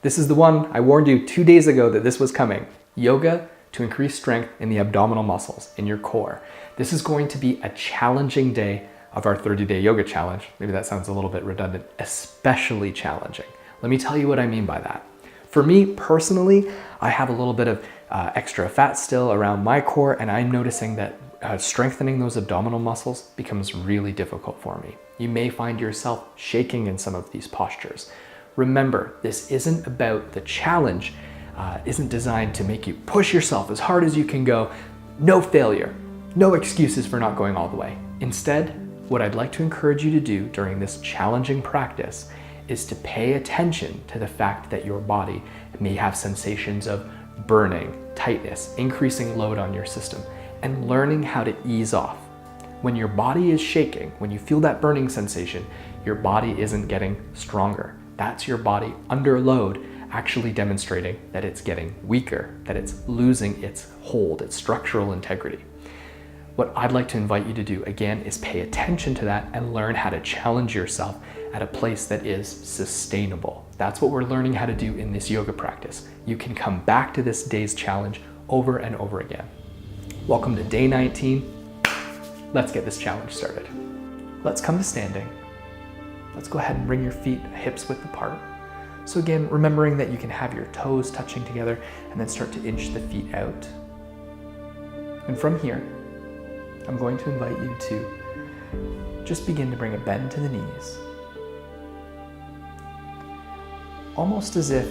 This is the one I warned you 2 days ago that this was coming. Yoga to increase strength in the abdominal muscles in your core. This is going to be a challenging day of our 30-day yoga challenge. Maybe that sounds a little bit redundant, especially challenging. Let me tell you what I mean by that. For me personally, I have a little bit of extra fat still around my core, and I'm noticing that strengthening those abdominal muscles becomes really difficult for me. You may find yourself shaking in some of these postures. Remember, this isn't about the challenge, isn't designed to make you push yourself as hard as you can go. No failure, no excuses for not going all the way. Instead, what I'd like to encourage you to do during this challenging practice is to pay attention to the fact that your body may have sensations of burning, tightness, increasing load on your system, and learning how to ease off. When your body is shaking, when you feel that burning sensation, your body isn't getting stronger. That's your body under load, actually demonstrating that it's getting weaker, that it's losing its hold, its structural integrity. What I'd like to invite you to do, again, is pay attention to that and learn how to challenge yourself at a place that is sustainable. That's what we're learning how to do in this yoga practice. You can come back to this day's challenge over and over again. Welcome to day 19. Let's get this challenge started. Let's come to standing. Let's go ahead and bring your feet hips width apart. So again, remembering that you can have your toes touching together and then start to inch the feet out. And from here, I'm going to invite you to just begin to bring a bend to the knees. Almost as if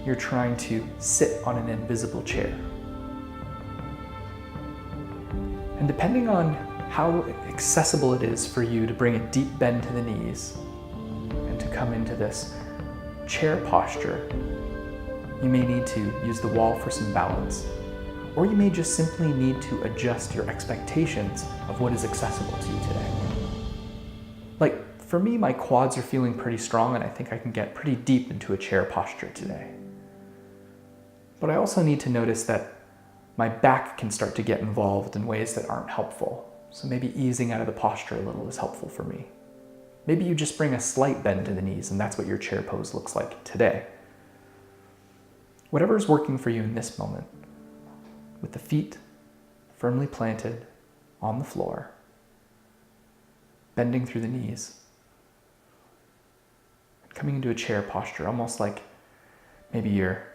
you're trying to sit on an invisible chair. And depending on how accessible it is for you to bring a deep bend to the knees and to come into this chair posture, you may need to use the wall for some balance, or you may just simply need to adjust your expectations of what is accessible to you today. Like for me, my quads are feeling pretty strong and I think I can get pretty deep into a chair posture today. But I also need to notice that my back can start to get involved in ways that aren't helpful. So maybe easing out of the posture a little is helpful for me. Maybe you just bring a slight bend to the knees and that's what your chair pose looks like today. Whatever is working for you in this moment, with the feet firmly planted on the floor, bending through the knees, coming into a chair posture, almost like maybe you're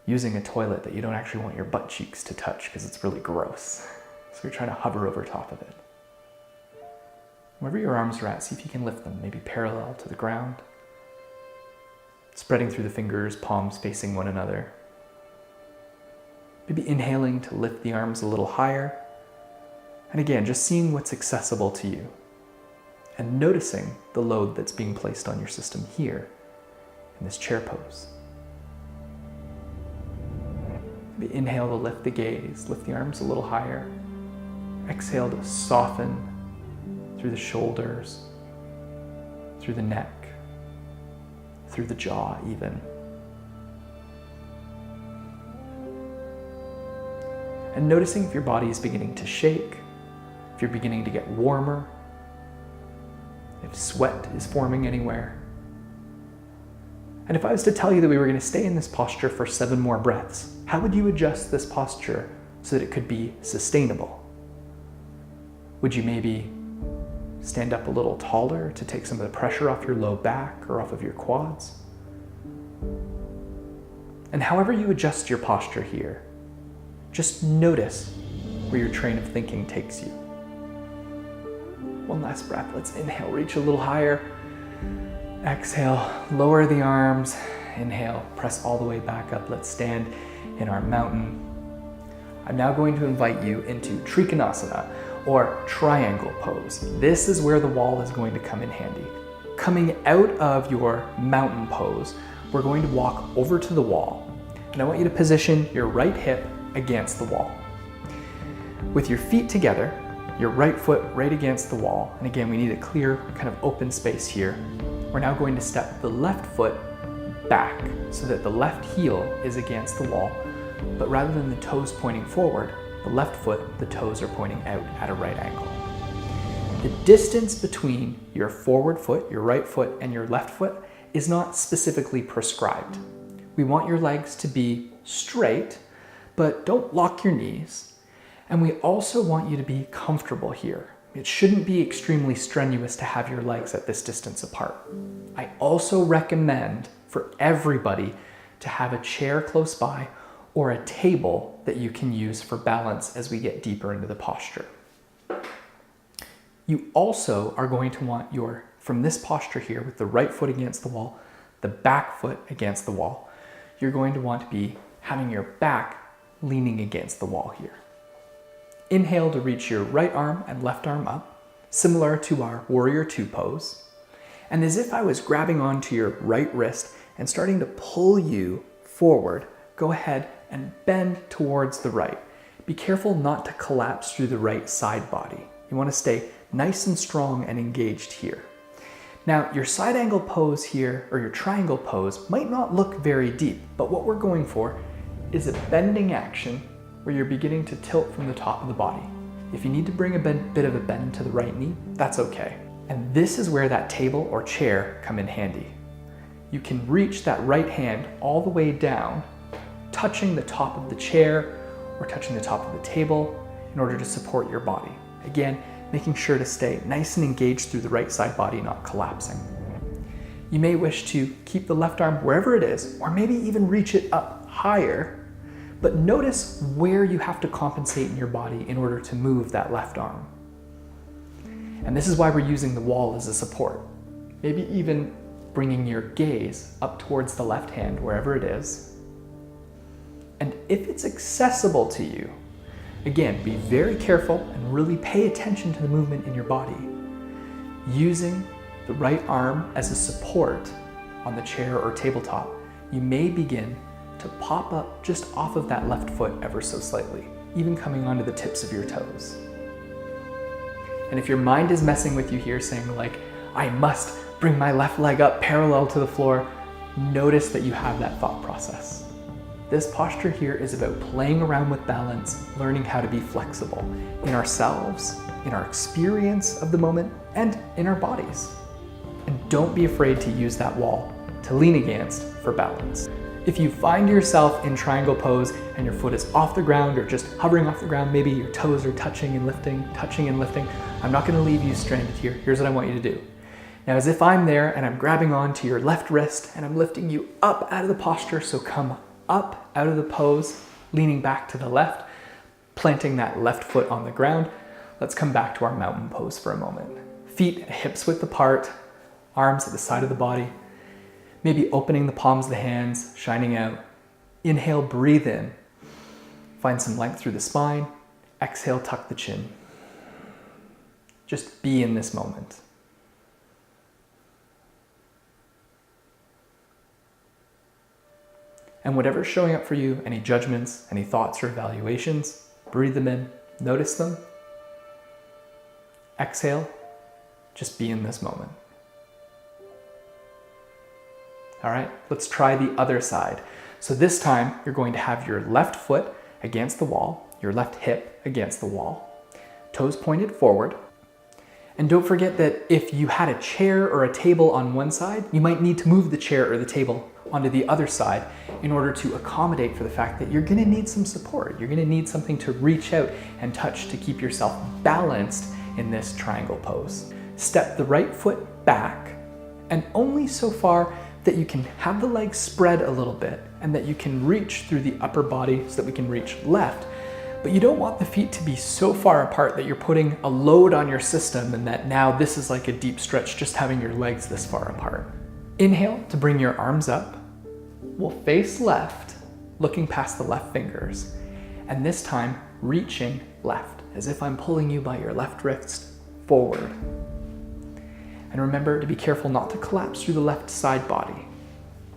using a toilet that you don't actually want your butt cheeks to touch because it's really gross. So you're trying to hover over top of it. Wherever your arms are at, see if you can lift them, maybe parallel to the ground. Spreading through the fingers, palms facing one another. Maybe inhaling to lift the arms a little higher. And again, just seeing what's accessible to you. And noticing the load that's being placed on your system here in this chair pose. Maybe inhale to lift the gaze, lift the arms a little higher. Exhale to soften through the shoulders, through the neck, through the jaw even. And noticing if your body is beginning to shake, if you're beginning to get warmer, if sweat is forming anywhere. And if I was to tell you that we were going to stay in this posture for 7 more breaths, how would you adjust this posture so that it could be sustainable? Would you maybe stand up a little taller to take some of the pressure off your low back or off of your quads? And however you adjust your posture here, just notice where your train of thinking takes you. One last breath. Let's inhale, reach a little higher. Exhale, lower the arms. Inhale, press all the way back up. Let's stand in our mountain. I'm now going to invite you into Trikonasana, or triangle pose. This is where the wall is going to come in handy. Coming out of your mountain pose, we're going to walk over to the wall. And I want you to position your right hip against the wall. With your feet together, your right foot right against the wall. And again, we need a clear kind of open space here. We're now going to step the left foot back so that the left heel is against the wall, but rather than the toes pointing forward, the left foot, the toes are pointing out at a right angle. The distance between your forward foot, your right foot, and your left foot is not specifically prescribed. We want your legs to be straight, but don't lock your knees. And we also want you to be comfortable here. It shouldn't be extremely strenuous to have your legs at this distance apart. I also recommend for everybody to have a chair close by or a table that you can use for balance as we get deeper into the posture. You also are going to want from this posture here with the right foot against the wall, the back foot against the wall, you're going to want to be having your back leaning against the wall here. Inhale to reach your right arm and left arm up, similar to our Warrior Two pose. And as if I was grabbing onto your right wrist and starting to pull you forward, go ahead and bend towards the right. Be careful not to collapse through the right side body. You want to stay nice and strong and engaged here. Now, your side angle pose here, or your triangle pose, might not look very deep, but what we're going for is a bending action where you're beginning to tilt from the top of the body. If you need to bring a bit of a bend to the right knee, that's okay. And this is where that table or chair come in handy. You can reach that right hand all the way down, touching the top of the chair or touching the top of the table in order to support your body. Again, making sure to stay nice and engaged through the right side body, not collapsing. You may wish to keep the left arm wherever it is, or maybe even reach it up higher, but notice where you have to compensate in your body in order to move that left arm. And this is why we're using the wall as a support. Maybe even bringing your gaze up towards the left hand, wherever it is. And if it's accessible to you, again, be very careful and really pay attention to the movement in your body. Using the right arm as a support on the chair or tabletop, you may begin to pop up just off of that left foot ever so slightly, even coming onto the tips of your toes. And if your mind is messing with you here, saying like, I must bring my left leg up parallel to the floor, notice that you have that thought process. This posture here is about playing around with balance, learning how to be flexible in ourselves, in our experience of the moment, and in our bodies. And don't be afraid to use that wall to lean against for balance. If you find yourself in triangle pose and your foot is off the ground or just hovering off the ground, maybe your toes are touching and lifting, I'm not gonna leave you stranded here. Here's what I want you to do. Now, as if I'm there and I'm grabbing onto your left wrist and I'm lifting you up out of the posture, so come up out of the pose, leaning back to the left, planting that left foot on the ground. Let's come back to our mountain pose for a moment. Feet hips width apart, arms at the side of the body, maybe opening the palms of the hands, shining out. Inhale, breathe in. Find some length through the spine. Exhale, tuck the chin. Just be in this moment. And whatever's showing up for you, any judgments, any thoughts or evaluations, breathe them in, notice them. Exhale, just be in this moment. All right, let's try the other side. So this time, you're going to have your left foot against the wall, your left hip against the wall, toes pointed forward. And don't forget that if you had a chair or a table on one side, you might need to move the chair or the table onto the other side in order to accommodate for the fact that you're gonna need some support. You're gonna need something to reach out and touch to keep yourself balanced in this triangle pose. Step the right foot back, and only so far that you can have the legs spread a little bit and that you can reach through the upper body so that we can reach left. But you don't want the feet to be so far apart that you're putting a load on your system and that now this is like a deep stretch just having your legs this far apart. Inhale to bring your arms up. We'll face left, looking past the left fingers. And this time, reaching left, as if I'm pulling you by your left wrist forward. And remember to be careful not to collapse through the left side body.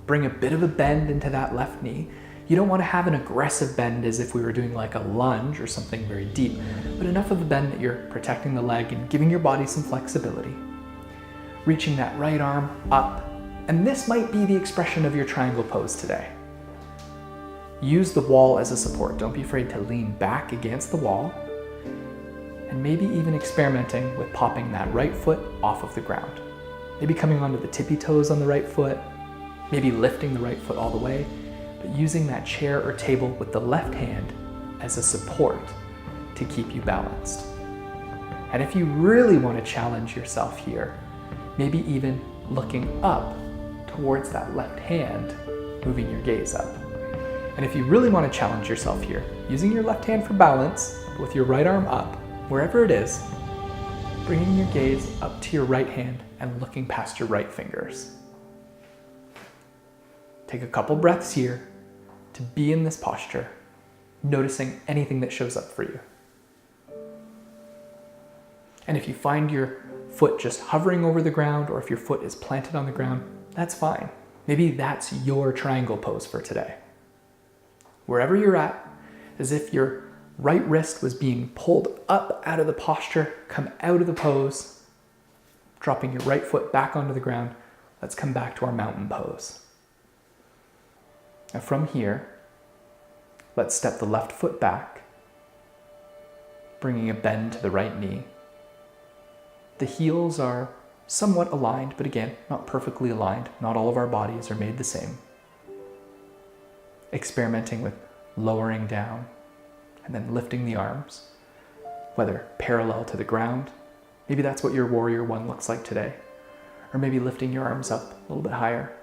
Bring a bit of a bend into that left knee. You don't want to have an aggressive bend as if we were doing like a lunge or something very deep, but enough of a bend that you're protecting the leg and giving your body some flexibility. Reaching that right arm up, and this might be the expression of your triangle pose today. Use the wall as a support. Don't be afraid to lean back against the wall, and maybe even experimenting with popping that right foot off of the ground. Maybe coming onto the tippy toes on the right foot, maybe lifting the right foot all the way, but using that chair or table with the left hand as a support to keep you balanced. And if you really want to challenge yourself here, maybe even looking up towards that left hand, moving your gaze up. And if you really want to challenge yourself here, using your left hand for balance, with your right arm up, wherever it is, bringing your gaze up to your right hand and looking past your right fingers. Take a couple breaths here to be in this posture, noticing anything that shows up for you. And if you find your foot just hovering over the ground, or if your foot is planted on the ground, that's fine. Maybe that's your triangle pose for today. Wherever you're at, as if your right wrist was being pulled up out of the posture, come out of the pose, dropping your right foot back onto the ground. Let's come back to our mountain pose. Now from here, let's step the left foot back, bringing a bend to the right knee. The heels are somewhat aligned, but again, not perfectly aligned. Not all of our bodies are made the same. Experimenting with lowering down and then lifting the arms, whether parallel to the ground. Maybe that's what your warrior one looks like today. Or maybe lifting your arms up a little bit higher.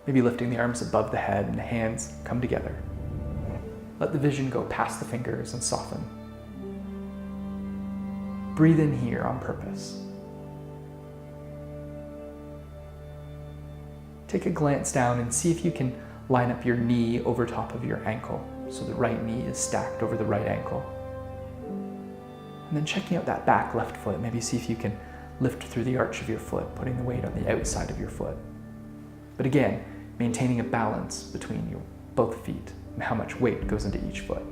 Maybe lifting the arms above the head and the hands come together. Let the vision go past the fingers and soften. Breathe in here on purpose. Take a glance down and see if you can line up your knee over top of your ankle, so the right knee is stacked over the right ankle. And then checking out that back left foot, maybe see if you can lift through the arch of your foot, putting the weight on the outside of your foot. But again, maintaining a balance between your both feet and how much weight goes into each foot.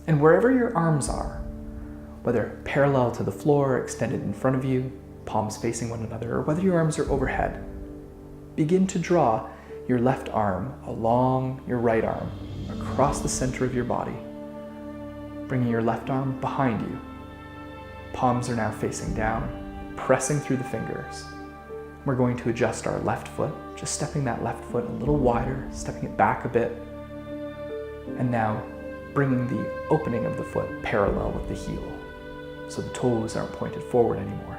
And wherever your arms are, whether parallel to the floor, extended in front of you, palms facing one another, or whether your arms are overhead, begin to draw your left arm along your right arm, across the center of your body, bringing your left arm behind you. Palms are now facing down, pressing through the fingers. We're going to adjust our left foot, just stepping that left foot a little wider, stepping it back a bit, and now bringing the opening of the foot parallel with the heel, so the toes aren't pointed forward anymore.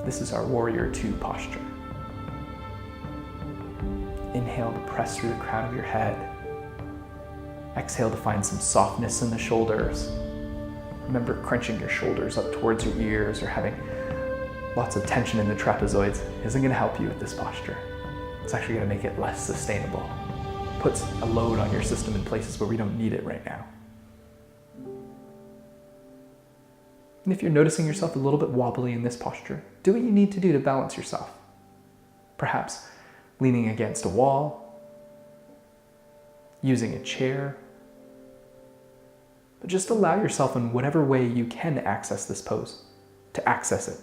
This is our warrior two posture. Inhale to press through the crown of your head. Exhale to find some softness in the shoulders. Remember, crunching your shoulders up towards your ears or having lots of tension in the trapezoids isn't going to help you with this posture. It's actually going to make it less sustainable. Puts a load on your system in places where we don't need it right now. And if you're noticing yourself a little bit wobbly in this posture, do what you need to do to balance yourself. Perhaps leaning against a wall, using a chair, but just allow yourself in whatever way you can access this pose, to access it.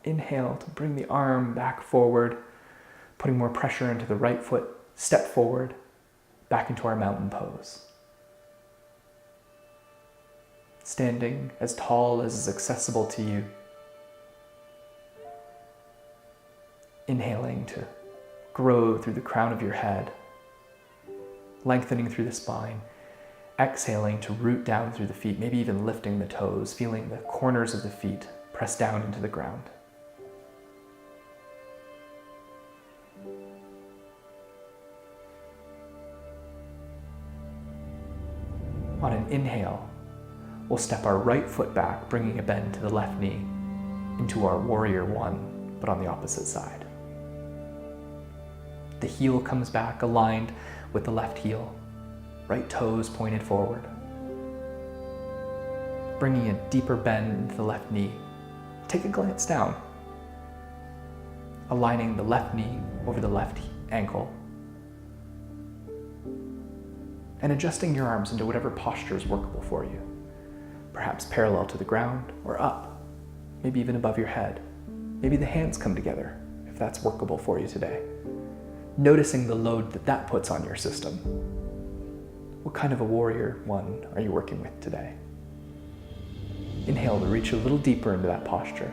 Inhale to bring the arm back forward, putting more pressure into the right foot. Step forward, back into our mountain pose. Standing as tall as is accessible to you. Inhaling to grow through the crown of your head, lengthening through the spine. Exhaling to root down through the feet, maybe even lifting the toes, feeling the corners of the feet press down into the ground. On an inhale, we'll step our right foot back, bringing a bend to the left knee into our warrior one, but on the opposite side. The heel comes back aligned with the left heel, right toes pointed forward. Bringing a deeper bend into the left knee. Take a glance down. Aligning the left knee over the left ankle. And adjusting your arms into whatever posture is workable for you. Perhaps parallel to the ground or up, maybe even above your head. Maybe the hands come together if that's workable for you today. Noticing the load that that puts on your system. What kind of a warrior one are you working with today? Inhale to reach a little deeper into that posture.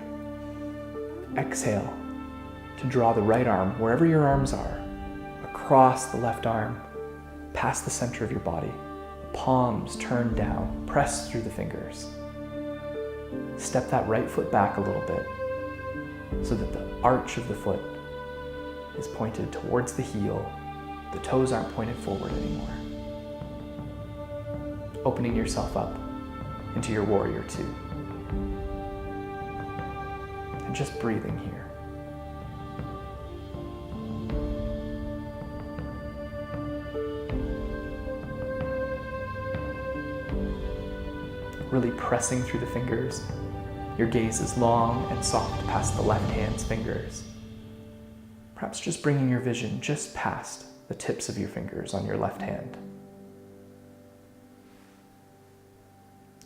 Exhale to draw the right arm, wherever your arms are, across the left arm, past the center of your body. Palms turned down, press through the fingers. Step that right foot back a little bit so that the arch of the foot is pointed towards the heel. The toes aren't pointed forward anymore. Opening yourself up into your warrior two. And just breathing here. Really pressing through the fingers. Your gaze is long and soft past the left hand's fingers. Perhaps just bringing your vision just past the tips of your fingers on your left hand.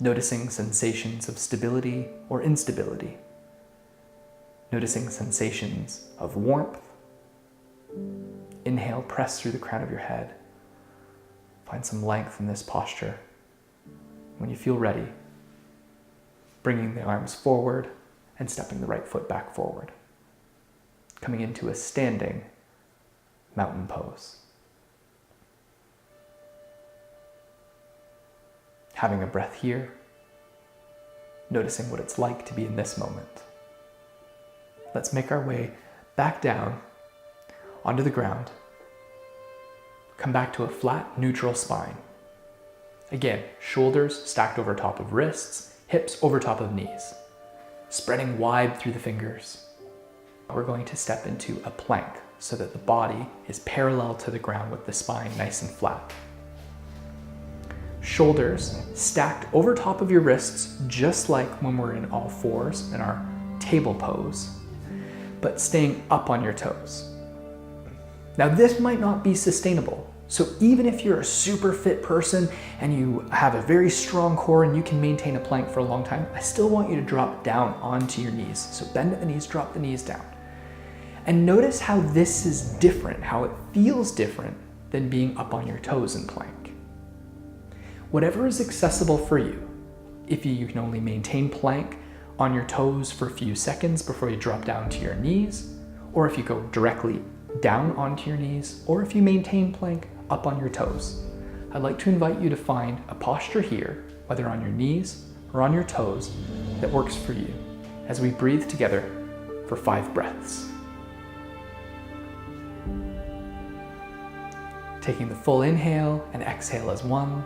Noticing sensations of stability or instability. Noticing sensations of warmth. Inhale, press through the crown of your head. Find some length in this posture. When you feel ready, bringing the arms forward and stepping the right foot back forward. Coming into a standing mountain pose. Having a breath here, noticing what it's like to be in this moment. Let's make our way back down onto the ground. Come back to a flat, neutral spine. Again, shoulders stacked over top of wrists, hips over top of knees. Spreading wide through the fingers. We're going to step into a plank so that the body is parallel to the ground with the spine nice and flat. Shoulders stacked over top of your wrists, just like when we're in all fours in our table pose, but staying up on your toes. Now this might not be sustainable. So even if you're a super fit person and you have a very strong core and you can maintain a plank for a long time, I still want you to drop down onto your knees. So bend at the knees, drop the knees down. And notice how this is different, how it feels different than being up on your toes in plank. Whatever is accessible for you, if you can only maintain plank on your toes for a few seconds before you drop down to your knees, or if you go directly down onto your knees, or if you maintain plank up on your toes. I'd like to invite you to find a posture here, whether on your knees or on your toes, that works for you as we breathe together for 5 breaths. Taking the full inhale and exhale as 1,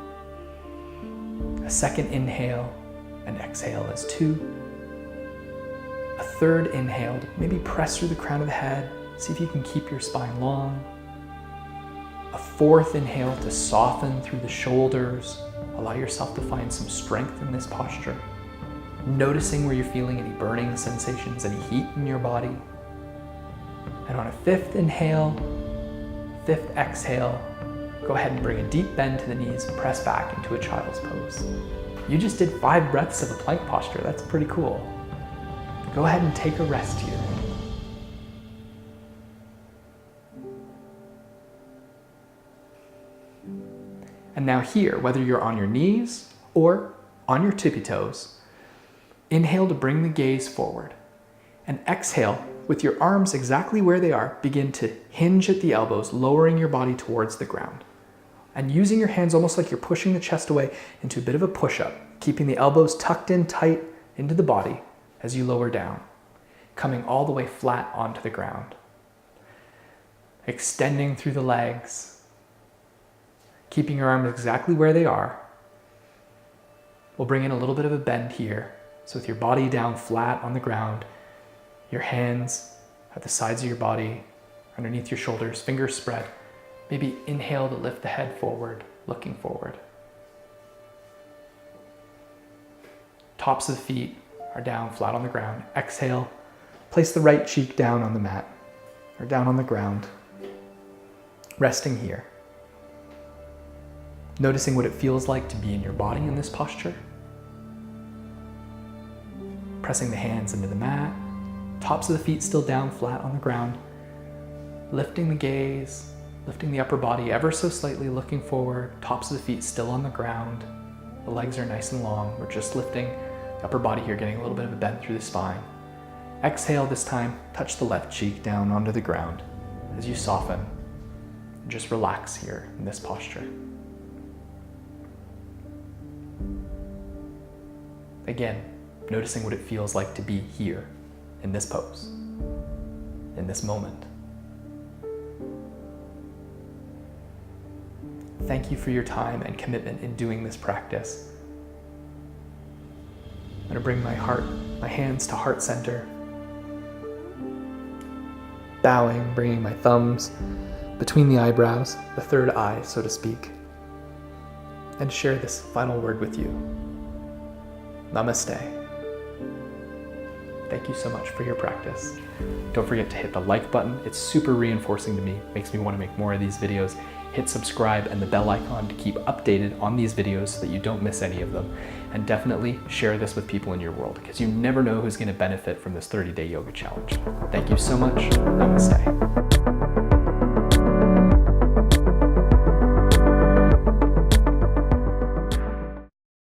a second inhale and exhale as 2, a third inhale to maybe press through the crown of the head, see if you can keep your spine long. A fourth inhale to soften through the shoulders. Allow yourself to find some strength in this posture. Noticing where you're feeling any burning sensations, any heat in your body. And on a 5th inhale, 5th exhale, go ahead and bring a deep bend to the knees and press back into a child's pose. You just did 5 breaths of a plank posture. That's pretty cool. Go ahead and take a rest here. And now here, whether you're on your knees or on your tippy toes, inhale to bring the gaze forward. And exhale, with your arms exactly where they are, begin to hinge at the elbows, lowering your body towards the ground. And using your hands almost like you're pushing the chest away into a bit of a push-up, keeping the elbows tucked in tight into the body as you lower down, coming all the way flat onto the ground. Extending through the legs, keeping your arms exactly where they are. We'll bring in a little bit of a bend here. So with your body down flat on the ground, your hands at the sides of your body, underneath your shoulders, fingers spread. Maybe inhale to lift the head forward, looking forward. Tops of the feet are down flat on the ground. Exhale, place the right cheek down on the mat or down on the ground, resting here. Noticing what it feels like to be in your body in this posture. Pressing the hands into the mat, Tops of the feet still down, flat on the ground. Lifting the gaze, lifting the upper body ever so slightly, looking forward. Tops of the feet still on the ground. The legs are nice and long. We're just lifting the upper body here, getting a little bit of a bend through the spine. Exhale this time, touch the left cheek down onto the ground as you soften. And just relax here in this posture. Again, noticing what it feels like to be here in this pose, in this moment. Thank you for your time and commitment in doing this practice. I'm going to bring my hands to heart center. Bowing, bringing my thumbs between the eyebrows, the third eye, so to speak, and share this final word with you. Namaste. Thank you so much for your practice. Don't forget to hit the like button. It's super reinforcing to me, makes me want to make more of these videos. Hit subscribe and the bell icon to keep updated on these videos so that you don't miss any of them. And definitely share this with people in your world, because you never know who's going to benefit from this 30-day yoga challenge. Thank you so much. Namaste.